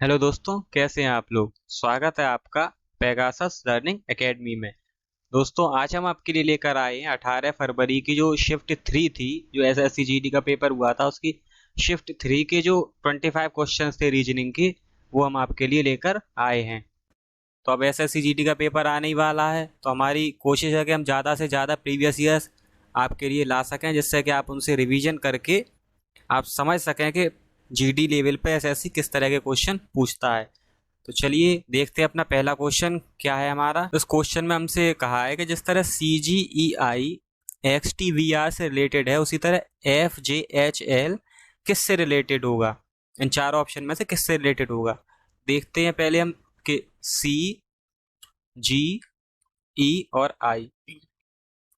Hello दोस्तों, कैसे हैं आप लोग। स्वागत है आपका पेगासस लर्निंग एकेडमी में। दोस्तों, आज हम आपके लिए लेकर आए हैं 18 फरवरी की जो शिफ्ट 3 थी, जो एसएससी जीडी का पेपर हुआ था, उसकी शिफ्ट 3 के जो 25 क्वेश्चंस थे रीजनिंग के, वो हम आपके लिए लेकर आए हैं। तो अब एसएससी जीडी का पेपर आने ही वाला है, तो हमारी कोशिश है कि हम ज़्यादा से ज़्यादा प्रीवियस ईयर्स आपके लिए ला सकें, जिससे कि आप उनसे रिवीजन करके आप समझ सकें कि जीडी लेवल पे एसएससी किस तरह के क्वेश्चन पूछता है। तो चलिए देखते हैं अपना पहला क्वेश्चन क्या है हमारा। इस क्वेश्चन में हमसे कहा है कि जिस तरह सी जी ई आई एक्स टी वी आर से रिलेटेड है, उसी तरह एफ जे एच एल किससे रिलेटेड होगा। इन चारों ऑप्शन में से किससे रिलेटेड होगा। देखते हैं पहले हम कि सी जी ई और आई,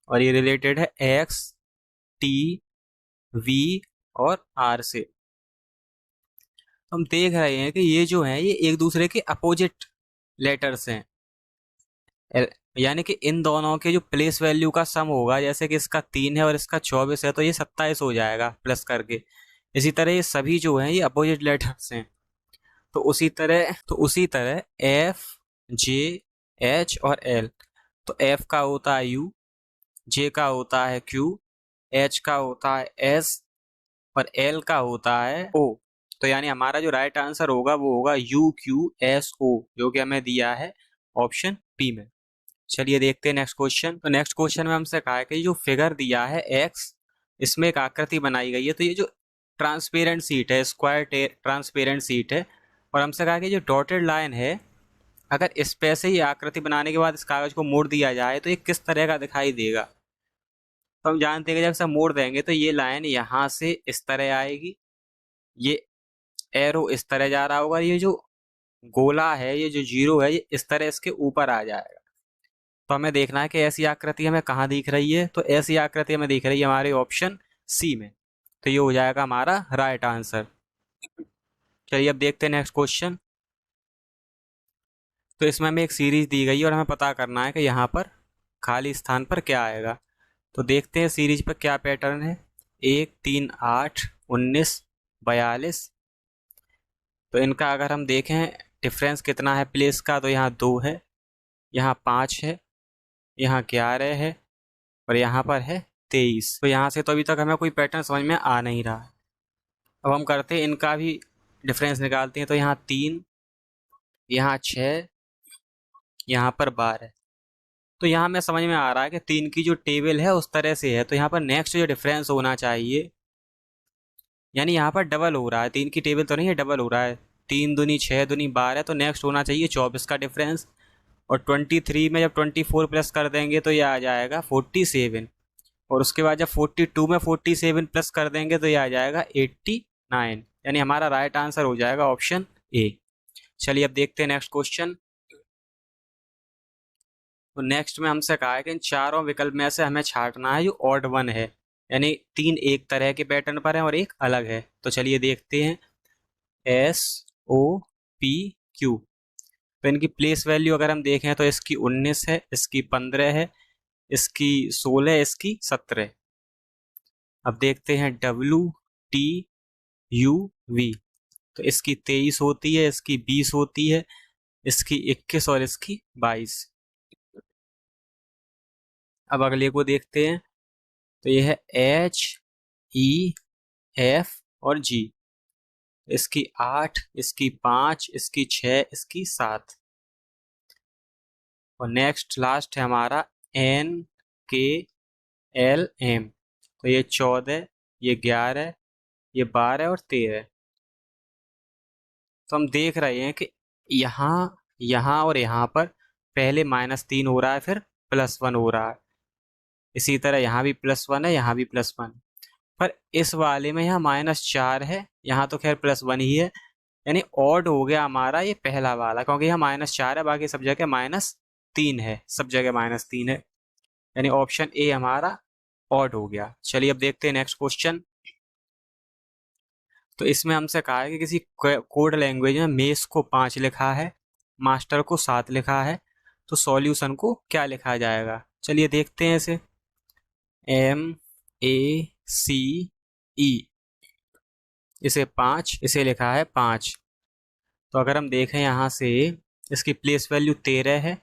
और ये रिलेटेड है एक्स टी वी और आर से। हम देख रहे हैं कि ये जो है ये एक दूसरे के अपोजिट लेटर्स हैं। यानी कि इन दोनों के जो प्लेस वैल्यू का सम होगा, जैसे कि इसका 3 है और इसका 24 है, तो ये 27 हो जाएगा प्लस करके। इसी तरह ये सभी जो हैं ये अपोजिट लेटर्स हैं। तो उसी तरह एफ जे एच और एल। तो एफ का होता है यू, जे का होता है क्यू, एच का होता है एस और एल का होता है ओ। तो यानी हमारा जो राइट आंसर होगा वो होगा यू क्यू एस ओ, जो कि हमें दिया है ऑप्शन बी में। चलिए देखते हैं नेक्स्ट क्वेश्चन। तो नेक्स्ट क्वेश्चन में हमसे कहा है कि जो फिगर दिया है एक्स, इसमें एक आकृति बनाई गई है। तो ये जो ट्रांसपेरेंट सीट है, स्क्वायर ट्रांसपेरेंट सीट है, और हमसे कहा कि जो डॉटेड लाइन है, अगर इस पे से ही आकृति बनाने के बाद इस कागज को मोड़ दिया जाए तो ये किस तरह का दिखाई देगा। तो हम जानते हैं कि जब इसे मोड़ देंगे तो ये लाइन यहाँ से इस तरह आएगी, ये एरो इस तरह जा रहा होगा, ये जो गोला है, ये जो जीरो है, ये इस तरह इसके ऊपर आ जाएगा। तो हमें देखना है कि ऐसी आकृति हमें कहाँ दिख रही है। तो ऐसी आकृति हमें दिख रही है हमारे ऑप्शन सी में। तो ये हो जाएगा हमारा राइट आंसर। चलिए अब देखते हैं नेक्स्ट क्वेश्चन। तो इसमें हमें एक सीरीज दी गई है और हमें पता करना है कि यहाँ पर खाली स्थान पर क्या आएगा। तो देखते हैं सीरीज पर क्या पैटर्न है। 1 3 8 19 42। तो इनका अगर हम देखें डिफरेंस कितना है प्लेस का, तो यहाँ 2 है, यहाँ 5 है, यहाँ 11 है, और यहाँ पर है 23। तो यहाँ से तो अभी तक हमें कोई पैटर्न समझ में आ नहीं रहा है। अब हम करते हैं इनका भी डिफरेंस निकालते हैं। तो यहाँ 3, यहाँ 6, यहाँ पर 12। तो यहाँ हमें समझ में आ रहा है कि 3 की जो टेबल है उस तरह से है, तो यहाँ पर नेक्स्ट जो डिफरेंस होना चाहिए, यानी यहाँ पर डबल हो रहा है। 3 की टेबल तो नहीं है, डबल हो रहा है। 3 दूनी 6 दूनी 12, तो नेक्स्ट होना चाहिए 24 का डिफरेंस। और 23 में जब 24 प्लस कर देंगे तो ये आ जाएगा 47। और उसके बाद जब 42 में 47 प्लस कर देंगे तो ये आ जाएगा 89। यानी हमारा राइट आंसर हो जाएगा ऑप्शन ए। चलिए अब देखते हैं नेक्स्ट क्वेश्चन। तो नेक्स्ट में हमसे कहा है कि इन चारों विकल्प में से हमें छांटना है जो ऑड वन है, यानी 3 एक तरह के पैटर्न पर है और एक अलग है। तो चलिए देखते हैं। S O P Q. तो इनकी प्लेस वैल्यू अगर हम देखें तो इसकी 19 है, इसकी 15 है, इसकी 16, इसकी 17। अब देखते हैं डब्ल्यू टी यू वी। तो इसकी 23 होती है, इसकी 20 होती है, इसकी 21 और इसकी 22। अब अगले को देखते हैं। तो ये है एच ई एफ और जी। इसकी 8, इसकी 5, इसकी 6, इसकी 7। और नेक्स्ट लास्ट है हमारा एन के एल एम। तो ये 14, ये 11, ये 12 और 13। तो हम देख रहे हैं कि यहाँ यहाँ और यहाँ पर पहले -3 हो रहा है, फिर +1 हो रहा है। इसी तरह यहाँ भी +1 है, यहाँ भी +1। पर इस वाले में यहाँ -4 है, यहाँ तो खैर +1 ही है। यानी ऑड हो गया हमारा ये पहला वाला, क्योंकि यहाँ -4 है, बाकी सब जगह -3 है, सब जगह -3 है। यानी ऑप्शन ए हमारा ऑड हो गया। चलिए अब देखते हैं नेक्स्ट क्वेश्चन। तो इसमें हमसे कहा है कि किसी कोड लैंग्वेज में मेस को 5 लिखा है, मास्टर को 7 लिखा है, तो सॉल्यूशन को क्या लिखा जाएगा। चलिए देखते हैं इसे। एम ए सी ई, इसे 5, इसे लिखा है 5। तो अगर हम देखें यहाँ से, इसकी प्लेस वैल्यू 13 है,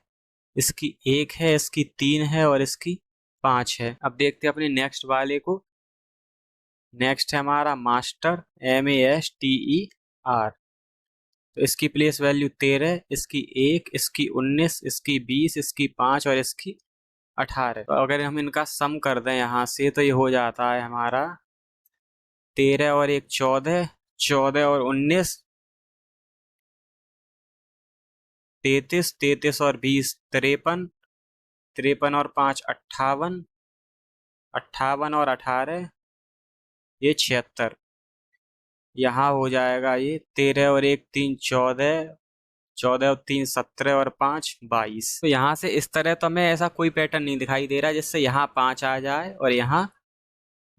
इसकी 1 है, इसकी 3 है और इसकी 5 है। अब देखते हैं अपने नेक्स्ट वाले को। नेक्स्ट है हमारा मास्टर, MASTER। तो इसकी प्लेस वैल्यू 13, इसकी 1, इसकी 19, इसकी 20, इसकी 5 और इसकी 18। तो अगर हम इनका सम कर दें यहाँ से तो ये हो जाता है हमारा 13 और 1 14, 14 और 19 33, 33 और 20 53, 53 और 5 58, 58 और 18 ये 76। यहाँ हो जाएगा ये 13 और 1 3 14, 14 और 3 17 और 5 22। तो यहाँ से इस तरह तो हमें ऐसा कोई पैटर्न नहीं दिखाई दे रहा जिससे यहाँ 5 आ जाए और यहाँ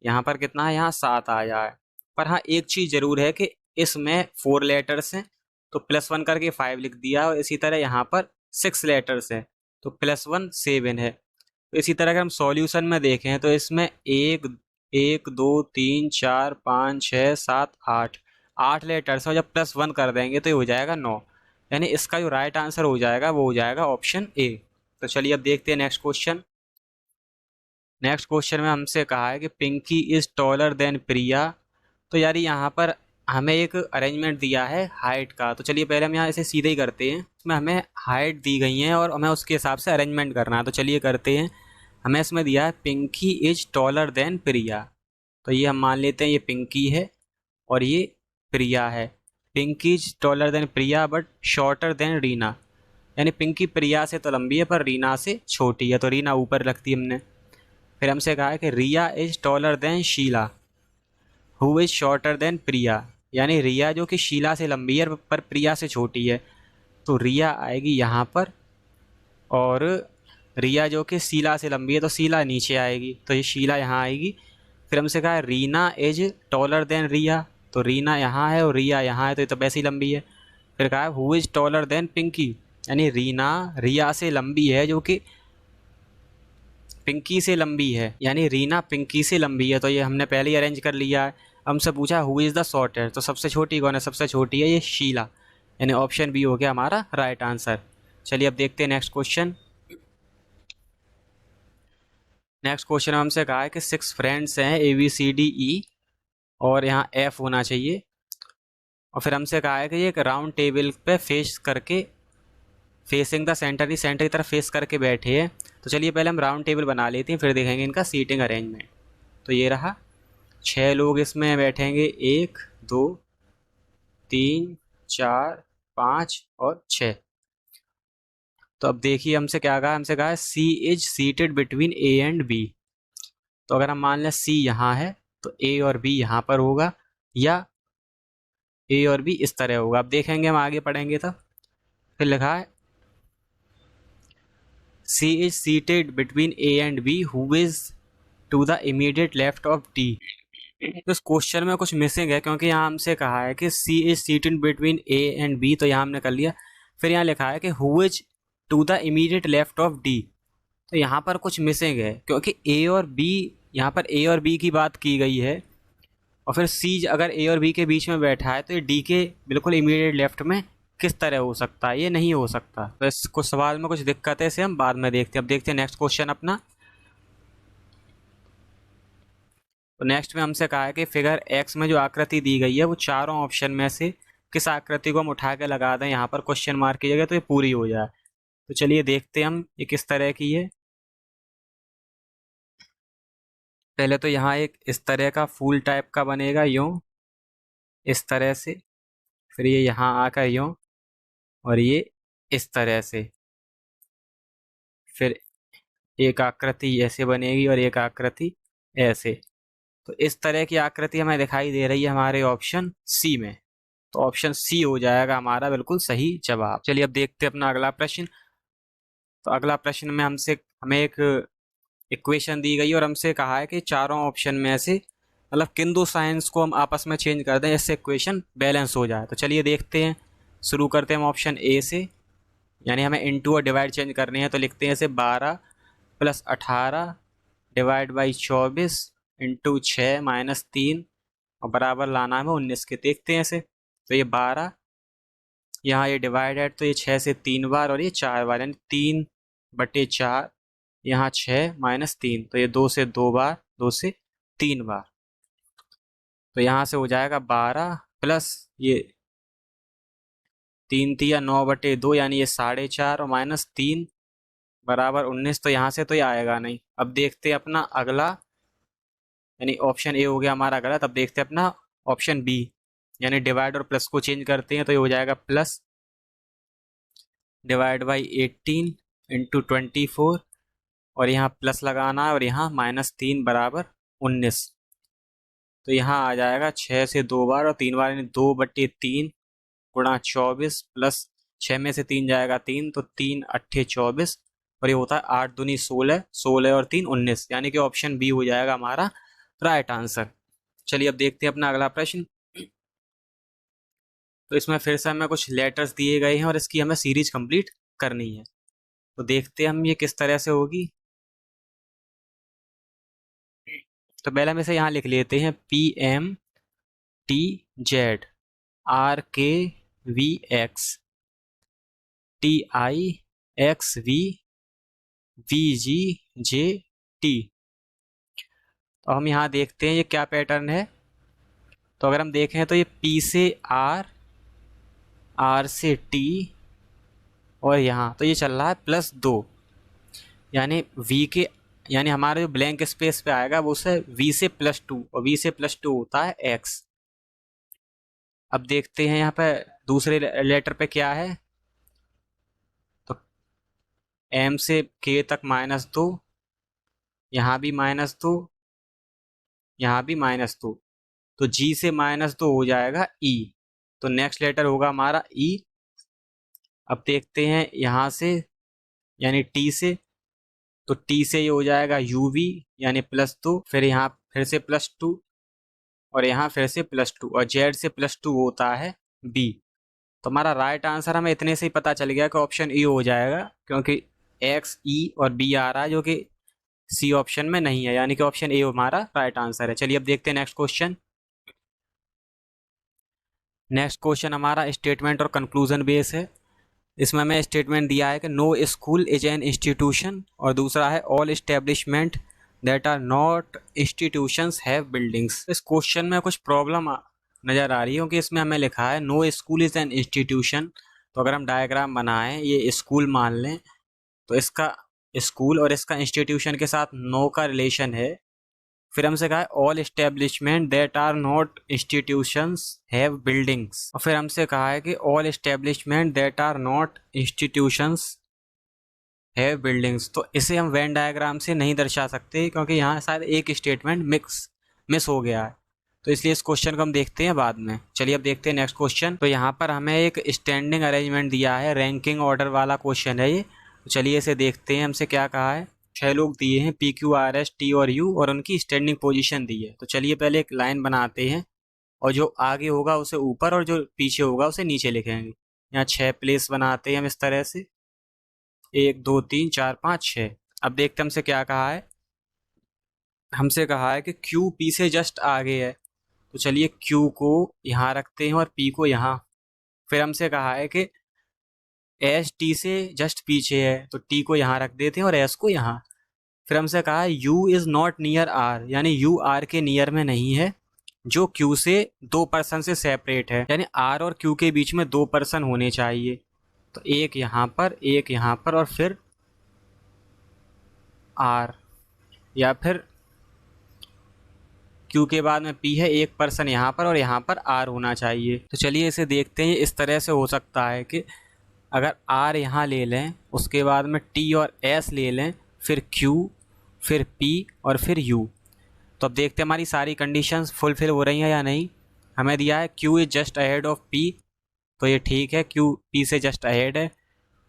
यहाँ पर कितना है, यहाँ 7 आ जाए। पर हाँ एक चीज़ जरूर है कि इसमें 4 लेटर्स हैं तो +1 करके 5 लिख दिया, और इसी तरह यहाँ पर 6 लेटर्स हैं तो +1 7 है। तो इसी तरह अगर हम सॉल्यूशन में देखें तो इसमें 1 1 2 3 4 5 6 7 8 8 लेटर्स हैं, जब +1 कर देंगे तो ये हो जाएगा 9। यानी इसका जो राइट आंसर हो जाएगा वो हो जाएगा ऑप्शन ए। तो चलिए अब देखते हैं नेक्स्ट क्वेश्चन। नेक्स्ट क्वेश्चन में हमसे कहा है कि पिंकी इज टॉलर देन प्रिया। तो यार यहाँ पर हमें एक अरेंजमेंट दिया है हाइट का, तो चलिए पहले हम यहाँ इसे सीधे ही करते हैं। इसमें हमें हाइट दी गई है और हमें उसके हिसाब से अरेंजमेंट करना है, तो चलिए करते हैं। हमें इसमें दिया है पिंकी इज टॉलर देन प्रिया, तो ये हम मान लेते हैं ये पिंकी है और ये प्रिया है। Pinky is taller than Priya but shorter than Reena, यानी पिंकी प्रिया से तो लंबी है पर रीना से छोटी है, तो रीना ऊपर रखती हमने। फिर हमसे कहा है कि Riya is taller than Sheela, who is shorter than Priya, यानी रिया जो कि शीला से लंबी है पर प्रिया से छोटी है, तो रिया आएगी यहाँ पर, और रिया जो कि शीला से लंबी है तो शीला नीचे आएगी, तो ये शीला यहाँ आएगी। फिर हमसे कहा है रीना इज टॉलर देन रिया, तो रीना यहाँ है और रिया यहाँ है तो ये तो वैसे ही लंबी है। फिर कहा है who is taller than Pinky, यानी रीना रिया से लंबी है जो कि पिंकी से लंबी है, यानी रीना पिंकी से लंबी है, तो ये हमने पहले ही अरेंज कर लिया है। हमसे पूछा हु इज़ द शॉर्टर, तो सबसे छोटी कौन है, सबसे छोटी है ये शीला, यानी ऑप्शन बी हो गया हमारा राइट आंसर। चलिए अब देखते हैं नेक्स्ट क्वेश्चन। नेक्स्ट क्वेश्चन हमसे कहा है कि 6 फ्रेंड्स हैं ABCDE और यहाँ F होना चाहिए, और फिर हमसे कहा है कि ये एक राउंड टेबल पे फेस करके, फेसिंग द सेंटर, सेंटर की तरफ फेस करके बैठे हैं। तो चलिए पहले हम राउंड टेबल बना लेते हैं फिर देखेंगे इनका सीटिंग अरेंजमेंट। तो ये रहा, 6 लोग इसमें बैठेंगे, 1 2 3 4 5 और 6। तो अब देखिए हमसे क्या कहा, हमसे कहा है C is seated between A and B। तो अगर हम मान लें C यहाँ है तो A और B यहाँ पर होगा, या A और B इस तरह होगा। अब देखेंगे हम आगे पढ़ेंगे तब। फिर लिखा है C is seated between A and B who is to the immediate left of D। तो इस क्वेश्चन में कुछ मिसिंग है क्योंकि यहाँ हमसे कहा है कि C is seated between A and B, तो यहाँ हमने कर लिया। फिर यहाँ लिखा है कि who is to the immediate left of D, तो यहाँ पर कुछ मिसिंग है क्योंकि A और B, यहाँ पर A और B की बात की गई है, और फिर C अगर A और B के बीच में बैठा है तो ये D के बिल्कुल इमीडिएट लेफ्ट में किस तरह हो सकता है, ये नहीं हो सकता। तो इस कुछ सवाल में कुछ दिक्कत है, इसे हम बाद में देखते हैं। अब देखते हैं नेक्स्ट क्वेश्चन अपना। तो नेक्स्ट में हमसे कहा है कि फिगर एक्स में जो आकृति दी गई है वो चारों ऑप्शन में से किस आकृति को हम उठा के लगा दें यहाँ पर क्वेश्चन मार्क की जगह, तो ये पूरी हो जाए। तो चलिए देखते हैं हम ये किस तरह की है। पहले तो यहाँ एक इस तरह का फूल टाइप का बनेगा यूं, इस तरह से, फिर ये यहाँ आकर यूं, और ये इस तरह से, फिर एक आकृति ऐसे बनेगी और एक आकृति ऐसे। तो इस तरह की आकृति हमें दिखाई दे रही है हमारे ऑप्शन सी में, तो ऑप्शन सी हो जाएगा हमारा बिल्कुल सही जवाब। चलिए अब देखते हैं अपना अगला प्रश्न। तो अगला प्रश्न में हमें एक इक्वेशन दी गई और हमसे कहा है कि चारों ऑप्शन में से मतलब किन दो साइंस को हम आपस में चेंज कर दें इससे इक्वेशन बैलेंस हो जाए। तो चलिए देखते हैं, शुरू करते हैं हम ऑप्शन ए से, यानी हमें इनटू और डिवाइड चेंज करने हैं। तो लिखते हैं इसे 12 + 18 डिवाइड बाई 24 इंटू 6 - 3 और बराबर लाना है हमें 19 के। देखते हैं इसे, तो ये 12 यहाँ ये डिवाइडेड, तो ये 6 से 3 बार और ये 4 बार, यानी 3/4। यहाँ 6 माइनस 3, तो ये 2 से 2 बार, 2 से 3 बार। तो यहाँ से हो जाएगा 12 प्लस ये 3 × 9/2, यानी ये 4.5 और माइनस 3 बराबर 19। तो यहाँ से तो ये आएगा नहीं। अब देखते हैं अपना अगला, यानी ऑप्शन ए हो गया हमारा गलत। अब देखते हैं अपना ऑप्शन बी, यानी डिवाइड और प्लस को चेंज करते हैं, तो ये हो जाएगा प्लस डिवाइड बाई 18 इंटू 24, और यहाँ प्लस लगाना है और यहाँ -3 बराबर 19। तो यहाँ आ जाएगा 6 से 2 बार और 3 बार, यानी 2/3 गुणा 24 प्लस 6 में से 3 जाएगा 3, तो 3 × 8 = 24, और ये होता है 8 दूनी 16, 16 और 3 19, यानी कि ऑप्शन बी हो जाएगा हमारा राइट आंसर। चलिए अब देखते हैं अपना अगला प्रश्न। तो इसमें फिर से हमें कुछ लेटर्स दिए गए हैं और इसकी हमें सीरीज कंप्लीट करनी है। तो देखते हैं हम ये किस तरह से होगी। तो पहले हम इसे यहाँ लिख लेते हैं PMTZ RKVX TIXVVGJT। तो हम यहाँ देखते हैं ये क्या पैटर्न है। तो अगर हम देखें तो ये P से R, R से T, और यहाँ तो ये चल रहा है +2, यानी V के, यानी हमारा जो ब्लैंक स्पेस पे आएगा वो से V से +2, और V से +2 होता है X। अब देखते हैं यहाँ पे दूसरे लेटर पे क्या है। तो M से K तक -2, यहाँ भी -2, यहाँ भी -2, तो G से -2 हो जाएगा E। तो नेक्स्ट लेटर होगा हमारा E। अब देखते हैं यहाँ से, यानी T से, तो T से ये हो जाएगा UV, यानी +2, फिर यहाँ फिर से +2, और यहाँ फिर से +2, और Z से +2 होता है B। तो हमारा राइट आंसर हमें इतने से ही पता चल गया कि ऑप्शन E हो जाएगा, क्योंकि X, E और B आ रहा है जो कि C ऑप्शन में नहीं है, यानी कि ऑप्शन ए हमारा राइट आंसर है। चलिए अब देखते हैं नेक्स्ट क्वेश्चन। नेक्स्ट क्वेश्चन हमारा स्टेटमेंट और कंक्लूजन बेस है। इसमें हमें स्टेटमेंट दिया है कि no school is an institution, और दूसरा है all establishment that are not institutions have buildings. इस क्वेश्चन में कुछ प्रॉब्लम नज़र आ रही है, क्योंकि इसमें हमें लिखा है no school is an institution. तो अगर हम डायग्राम बनाएं, ये स्कूल मान लें, तो इसका स्कूल और इसका इंस्टीट्यूशन के साथ नो का रिलेशन है। फिर हमसे कहा है all establishment that are not institutions have buildings, और फिर हमसे कहा है कि all establishment that are not institutions have buildings. तो इसे हम वेन डायग्राम से नहीं दर्शा सकते, क्योंकि यहाँ शायद एक स्टेटमेंट मिस हो गया है, तो इसलिए इस क्वेश्चन को हम देखते हैं बाद में। चलिए अब देखते हैं नेक्स्ट क्वेश्चन। तो यहाँ पर हमें एक स्टैंडिंग अरेंजमेंट दिया है, रैंकिंग ऑर्डर वाला क्वेश्चन है ये। तो चलिए इसे देखते हैं, हमसे क्या कहा है। 6 लोग दिए हैं, PQRS T और U, और उनकी स्टैंडिंग पोजीशन दी है। तो चलिए पहले एक लाइन बनाते हैं, और जो आगे होगा उसे ऊपर और जो पीछे होगा उसे नीचे लिखेंगे। यहाँ 6 प्लेस बनाते हैं हम इस तरह से, 1 2 3 4 5 6। अब देखते हमसे क्या कहा है। हमसे कहा है कि Q P से जस्ट आगे है, तो चलिए Q को यहाँ रखते हैं और P को यहाँ। फिर हमसे कहा है कि S T से जस्ट पीछे है, तो T को यहाँ रख देते हैं और S को यहाँ। फिर हमसे कहा है U is not near R, यानी U R के नियर में नहीं है, जो Q से 2 पर्सन से सेपरेट है, यानी R और Q के बीच में 2 पर्सन होने चाहिए। तो एक यहाँ पर, एक यहाँ पर, और फिर R, या फिर Q के बाद में P है, एक पर्सन यहाँ पर और यहाँ पर R होना चाहिए। तो चलिए इसे देखते हैं। इस तरह से हो सकता है कि अगर R यहाँ ले लें, उसके बाद में T और S ले लें, फिर Q, फिर P और फिर U। तो अब देखते हैं हमारी सारी कंडीशंस फुलफिल हो रही हैं या नहीं। हमें दिया है Q is just ahead of P, तो ये ठीक है, Q P से जस्ट अहेड है।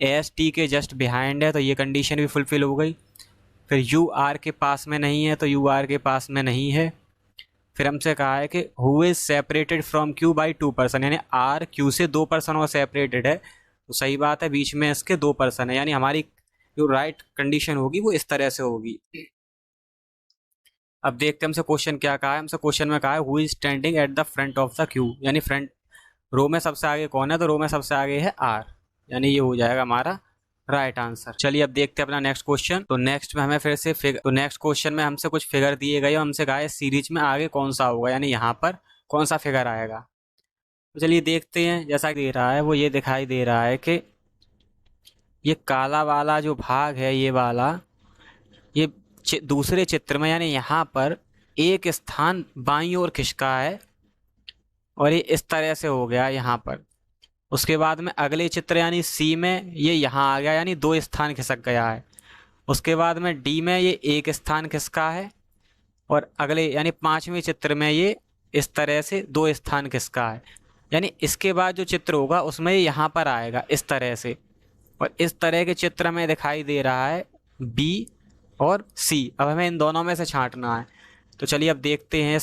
S T के जस्ट बिहाइंड है, तो ये कंडीशन भी फुलफिल हो गई। फिर U R के पास में नहीं है, तो U R के पास में नहीं है। फिर हमसे कहा है कि who is separated from Q by 2 person, यानी R Q से 2 पर्सन और सेपरेटेड है। तो सही बात है, बीच में इसके 2 पर्सन है, यानी हमारी जो राइट कंडीशन होगी वो इस तरह से होगी। अब देखते हैं हमसे क्वेश्चन क्या कहा है। हमसे क्वेश्चन में कहा है who is standing at the front of the Q, यानी फ्रंट रो में सबसे आगे कौन है, तो रो में सबसे आगे है आर, यानी ये हो जाएगा हमारा राइट आंसर। चलिए अब देखते हैं अपना नेक्स्ट क्वेश्चन। तो नेक्स्ट में हमें फिर से नेक्स्ट क्वेश्चन में हमसे कुछ फिगर दिए गए और हमसे कहा है सीरीज में आगे कौन सा होगा, यानी यहाँ पर कौन सा फिगर आएगा। तो चलिए देखते हैं। जैसा दे रहा है वो ये दिखाई दे रहा है कि ये काला वाला जो भाग है, ये वाला, ये दूसरे चित्र में यानी यहाँ पर एक स्थान बाईं ओर खिसका है और ये इस तरह से हो गया यहाँ पर। उसके बाद में अगले चित्र यानी सी में ये यहाँ आ गया, यानी 2 स्थान खिसक गया है। उसके बाद में डी में ये 1 स्थान खिसका है और अगले यानी 5वें चित्र में ये इस तरह से 2 स्थान खिसका है। यानी इसके बाद जो चित्र होगा उसमें ये यहाँ पर आएगा इस तरह से, और इस तरह के चित्र में दिखाई दे रहा है बी और सी। अब हमें इन दोनों में से छांटना है। तो चलिए अब देखते हैं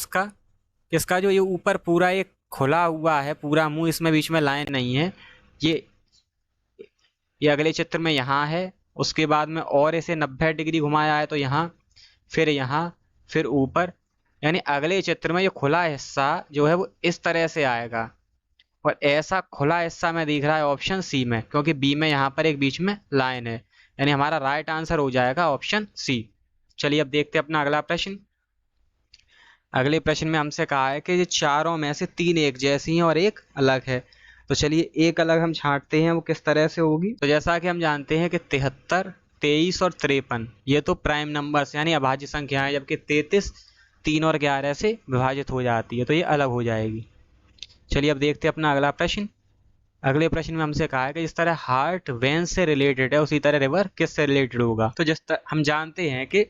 इसका जो ये ऊपर पूरा एक खुला हुआ है पूरा मुंह, इसमें बीच में लाइन नहीं है, ये अगले चित्र में यहाँ है। उसके बाद में और इसे 90 डिग्री घुमाया है तो यहाँ फिर ऊपर, यानी अगले चित्र में ये खुला हिस्सा जो है वो इस तरह से आएगा और ऐसा खुला हिस्सा में दिख रहा है ऑप्शन सी में, क्योंकि बी में यहाँ पर एक बीच में लाइन है, यानी हमारा राइट आंसर हो जाएगा ऑप्शन सी। चलिए अब देखते हैं अपना अगला प्रश्न। अगले प्रश्न में हमसे कहा है कि ये चारों में से 3 एक जैसी हैं और एक अलग है। तो चलिए एक अलग हम छांटते हैं, वो किस तरह से होगी। तो जैसा कि हम जानते हैं कि 73, 23 और 53 ये तो प्राइम नंबर्स यानी अभाज्य संख्या है, जबकि 33 3 और 11 से विभाजित हो जाती है, तो ये अलग हो जाएगी। चलिए अब देखते हैं अपना अगला प्रश्न। अगले प्रश्न में हमसे कहा है कि जिस तरह हार्ट वेन से रिलेटेड है उसी तरह रिवर किस से रिलेटेड होगा। तो जिस तरह हम जानते हैं कि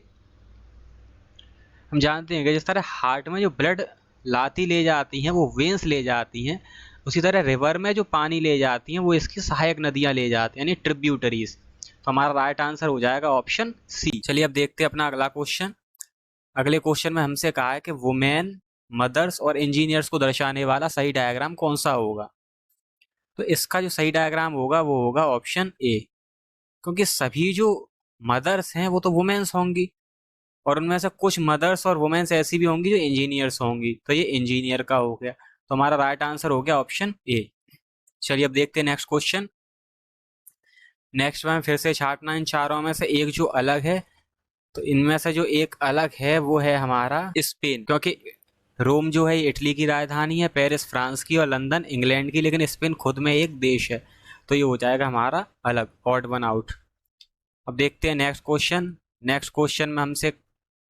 जिस तरह हार्ट में जो ब्लड लाती ले जाती हैं वो वेन्स ले जाती हैं, उसी तरह रिवर में जो पानी ले जाती हैं वो इसकी सहायक नदियां ले जाती हैं, यानी ट्रिब्यूटरीज। तो हमारा राइट आंसर हो जाएगा ऑप्शन सी। चलिए अब देखते हैं अपना अगला क्वेश्चन। अगले क्वेश्चन में हमसे कहा है कि वुमेन, मदर्स और इंजीनियर्स को दर्शाने वाला सही डायग्राम कौन सा होगा। तो इसका जो सही डायग्राम होगा वो होगा ऑप्शन ए, क्योंकि सभी जो मदर्स हैं वो तो वुमेन्स होंगी और उनमें से कुछ मदर्स और वुमेन्स ऐसी भी होंगी जो इंजीनियर्स होंगी, तो ये इंजीनियर का हो गया। तो हमारा राइट आंसर हो गया ऑप्शन ए। चलिए अब देखते हैं नेक्स्ट क्वेश्चन। नेक्स्ट में फिर से छांटना इन चारों में से एक जो अलग है। तो इनमें से जो एक अलग है वो है हमारा स्पेन, क्योंकि रोम जो है इटली की राजधानी है, पेरिस फ्रांस की और लंदन इंग्लैंड की, लेकिन स्पेन खुद में एक देश है, तो ये हो जाएगा हमारा अलग, ऑड वन आउट। अब देखते हैं नेक्स्ट क्वेश्चन। नेक्स्ट क्वेश्चन में हमसे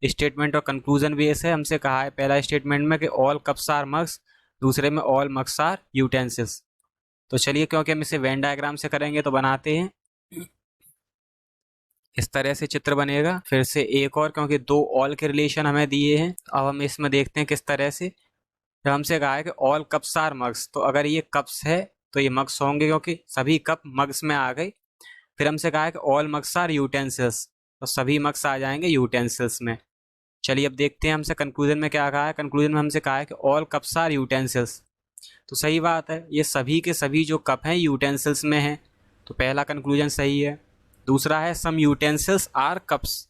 स्टेटमेंट और कंक्लूजन बेस है। हमसे कहा है पहला स्टेटमेंट में कि ऑल कप्स आर मग्स, दूसरे में ऑल मग्स आर यूटेंसिल्स। तो चलिए क्योंकि हम इसे वेन डायग्राम से करेंगे तो बनाते हैं। इस तरह से चित्र बनेगा। फिर से एक और, क्योंकि 2 ऑल के रिलेशन हमें दिए हैं। अब हम इसमें देखते हैं किस तरह से। जब हमसे कहा है कि ऑल कप्स आर मग्स, तो अगर ये कप्स है तो ये मग्स होंगे क्योंकि सभी कप मग्स में आ गए। फिर हमसे कहा है कि ऑल मग्स आर यूटेंसिल्स, तो सभी मग्स आ जाएंगे यूटेंसिल्स में। चलिए अब देखते हैं हमसे कंक्लूजन में क्या कहा है। कंक्लूजन में हमसे कहा है कि ऑल कप्स आर यूटेंसिल्स, तो सही बात है, ये सभी के सभी जो कप हैं यूटेंसिल्स में हैं, तो पहला कंक्लूजन सही है। दूसरा है सम यूटेंसिल्स आर कप्स,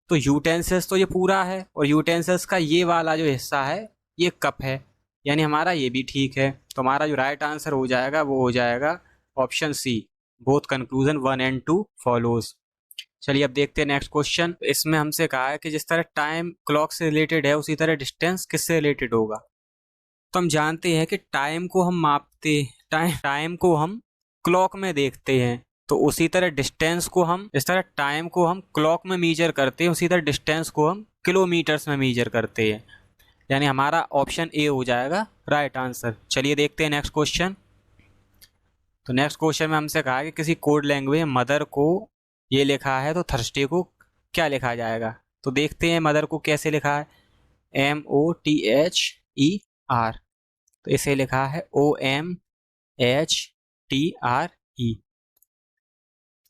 तो यूटेंसिल्स तो ये पूरा है और यूटेंसिल्स का ये वाला जो हिस्सा है ये कप है, यानी हमारा ये भी ठीक है। तो हमारा जो राइट आंसर हो जाएगा वो हो जाएगा option C, both conclusion 1 and 2 follows. चलिए अब देखते हैं नेक्स्ट क्वेश्चन। इसमें हमसे कहा है कि जिस तरह टाइम क्लॉक से रिलेटेड है उसी तरह डिस्टेंस किससे रिलेटेड होगा। तो हम जानते हैं कि टाइम को हम मापते, टाइम को हम क्लॉक में देखते हैं, तो उसी तरह डिस्टेंस को हम, इस तरह टाइम को हम क्लॉक में मीजर करते हैं, उसी तरह डिस्टेंस को हम किलोमीटर्स में मीजर करते हैं, यानी हमारा ऑप्शन ए हो जाएगा राइट आंसर। चलिए देखते हैं नेक्स्ट क्वेश्चन। तो नेक्स्ट क्वेश्चन में हमसे कहा है कि किसी कोड लैंग्वेज मदर को ये लिखा है तो थर्सडे को क्या लिखा जाएगा। तो देखते हैं मदर को कैसे लिखा है, MOTHER, तो इसे लिखा है OMHTRE,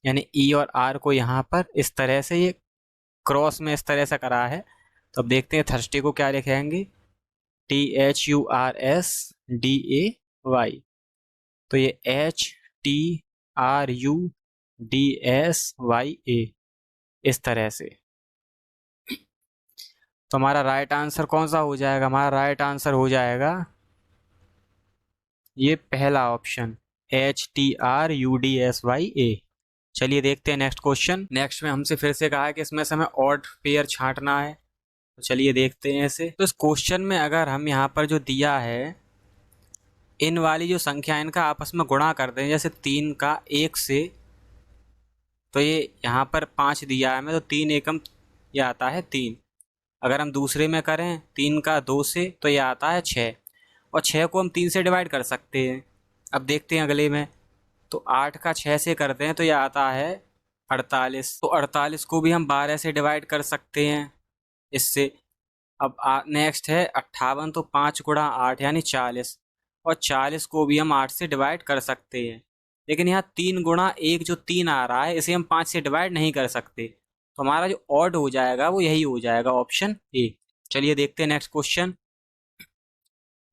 यानी ई और आर को यहाँ पर इस तरह से ये क्रॉस में इस तरह से करा है। तो अब देखते हैं थर्सडे को क्या लिखेंगे, THURSDAY, तो ये HTRUDSYA इस तरह से। तो हमारा राइट आंसर कौन सा हो जाएगा, हमारा राइट आंसर हो जाएगा ये पहला ऑप्शन HTRUDSYA। चलिए देखते हैं नेक्स्ट क्वेश्चन। नेक्स्ट में हमसे फिर से कहा है कि इसमें से हमें ऑड पेयर छांटना है। तो चलिए देखते हैं इसे। तो इस क्वेश्चन में अगर हम यहाँ पर जो दिया है इन वाली जो संख्या इनका आपस में गुणा करते हैं, जैसे 3 का 1 से, तो ये यहाँ पर 5 दिया है हमें, तो 3 एकम ये आता है 3। अगर हम दूसरे में करें 3 का 2 से, तो ये आता है 6, और 6 को हम 3 से डिवाइड कर सकते हैं। अब देखते हैं अगले में, तो 8 का 6 से करते हैं तो ये आता है 48। तो 48 को भी हम 12 से डिवाइड कर सकते हैं इससे। अब नेक्स्ट है 58, तो 5 गुणा 8 यानी 40, और 40 को भी हम 8 से डिवाइड कर सकते हैं। लेकिन यहाँ 3 गुणा 1 जो 3 आ रहा है, इसे हम 5 से डिवाइड नहीं कर सकते, तो हमारा जो ऑड हो जाएगा वो यही हो जाएगा, ऑप्शन ए। चलिए देखते हैं नेक्स्ट क्वेश्चन।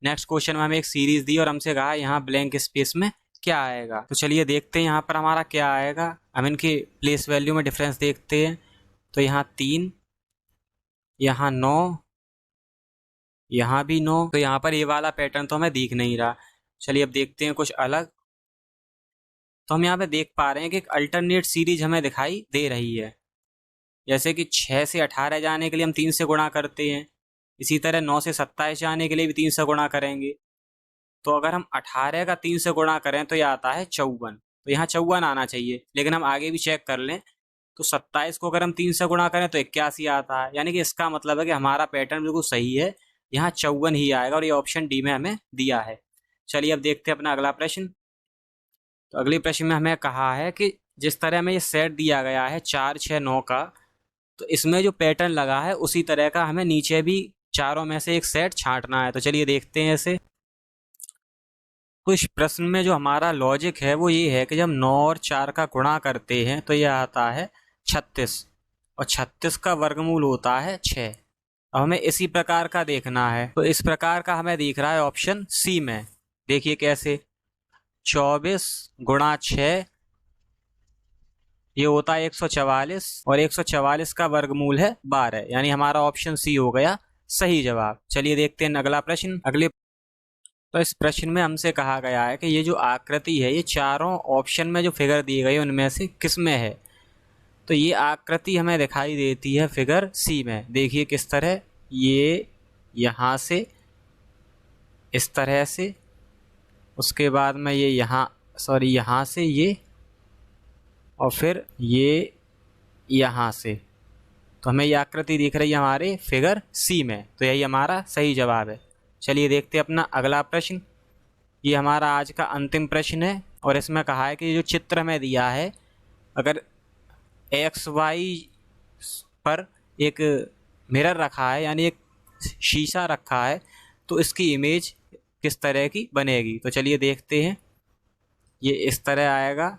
नेक्स्ट क्वेश्चन में हमें एक सीरीज दी और हमसे कहा यहाँ ब्लैंक स्पेस में क्या आएगा। तो चलिए देखते हैं यहाँ पर हमारा क्या आएगा। हम इनकी प्लेस वैल्यू में डिफरेंस देखते हैं। तो यहाँ 3, यहाँ 9, यहाँ भी 9। तो यहाँ पर ये वाला पैटर्न तो हमें दिख नहीं रहा। चलिए अब देखते हैं कुछ अलग। तो हम यहाँ पे देख पा रहे हैं कि एक अल्टरनेट सीरीज हमें दिखाई दे रही है। जैसे कि 6 से 18 जाने के लिए हम 3 से गुणा करते हैं, इसी तरह 9 से 27 जाने के लिए भी 3 से गुणा करेंगे। तो अगर हम 18 का 3 से गुणा करें तो यह आता है 54। तो यहाँ 54 आना चाहिए, लेकिन हम आगे भी चेक कर लें तो 27 को अगर हम 3 से गुणा करें तो 81 आता है। यानी कि इसका मतलब है कि हमारा पैटर्न बिल्कुल सही है, यहाँ 54 ही आएगा, और ये ऑप्शन डी में हमें दिया है। चलिए अब देखते हैं अपना अगला प्रश्न। तो अगले प्रश्न में हमें कहा है कि जिस तरह हमें ये सेट दिया गया है 4, 6, 9 का, तो इसमें जो पैटर्न लगा है उसी तरह का हमें नीचे भी चारों में से एक सेट छांटना है। तो चलिए देखते हैं इसे। तो इस प्रश्न में जो हमारा लॉजिक है वो ये है कि जब 9 और 4 का गुणा करते हैं तो यह आता है 36, और 36 का वर्गमूल होता है 6। अब हमें इसी प्रकार का देखना है। तो इस प्रकार का हमें दिख रहा है ऑप्शन सी में। देखिए कैसे, 24 गुणा 6 ये होता है 144, और 144 का वर्गमूल है 12, यानी हमारा ऑप्शन सी हो गया सही जवाब। चलिए देखते हैं अगला प्रश्न। तो इस प्रश्न में हमसे कहा गया है कि ये जो आकृति है ये चारों ऑप्शन में जो फिगर दिए गए उनमें से किस में है। तो ये आकृति हमें दिखाई देती है फिगर सी में। देखिए किस तरह, ये यहाँ से इस तरह से, उसके बाद में ये यहाँ से ये, और फिर ये यहाँ से। तो हमें ये आकृति दिख रही है हमारे फिगर सी में, तो यही हमारा सही जवाब है। चलिए देखते हैं अपना अगला प्रश्न। ये हमारा आज का अंतिम प्रश्न है, और इसमें कहा है कि जो चित्र में दिया है, अगर XY पर एक मिरर रखा है, यानी एक शीशा रखा है, तो इसकी इमेज किस तरह की बनेगी। तो चलिए देखते हैं। ये इस तरह आएगा,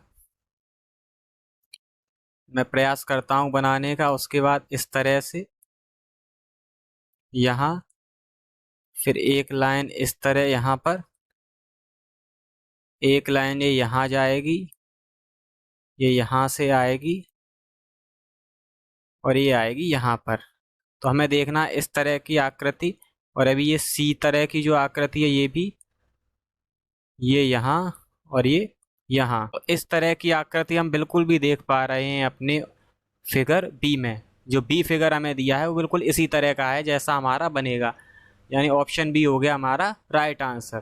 मैं प्रयास करता हूँ बनाने का। उसके बाद इस तरह से यहाँ, फिर एक लाइन इस तरह, यहाँ पर एक लाइन ये यहाँ जाएगी, ये यहाँ से आएगी, और ये आएगी यहाँ पर। तो हमें देखना इस तरह की आकृति, और अभी ये सी तरह की जो आकृति है ये भी, ये यहाँ और ये यहाँ। तो इस तरह की आकृति हम बिल्कुल भी देख पा रहे हैं अपने फिगर बी में। जो बी फिगर हमें दिया है वो बिल्कुल इसी तरह का है जैसा हमारा बनेगा, यानी ऑप्शन बी हो गया हमारा राइट आंसर।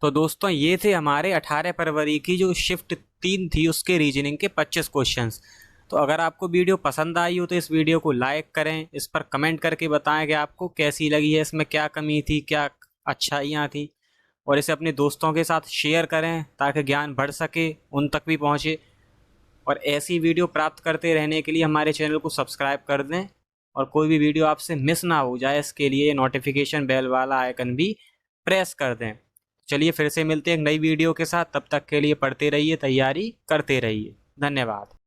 तो दोस्तों ये थे हमारे 18 फरवरी की जो शिफ्ट 3 थी उसके रीजनिंग के 25 क्वेश्चंस। तो अगर आपको वीडियो पसंद आई हो तो इस वीडियो को लाइक करें, इस पर कमेंट करके बताएं कि आपको कैसी लगी है, इसमें क्या कमी थी, क्या अच्छाइयाँ थी, और इसे अपने दोस्तों के साथ शेयर करें ताकि ज्ञान बढ़ सके, उन तक भी पहुँचे। और ऐसी वीडियो प्राप्त करते रहने के लिए हमारे चैनल को सब्सक्राइब कर दें, और कोई भी वीडियो आपसे मिस ना हो जाए इसके लिए नोटिफिकेशन बेल वाला आइकन भी प्रेस कर दें। चलिए फिर से मिलते हैं एक नई वीडियो के साथ, तब तक के लिए पढ़ते रहिए, तैयारी करते रहिए। धन्यवाद।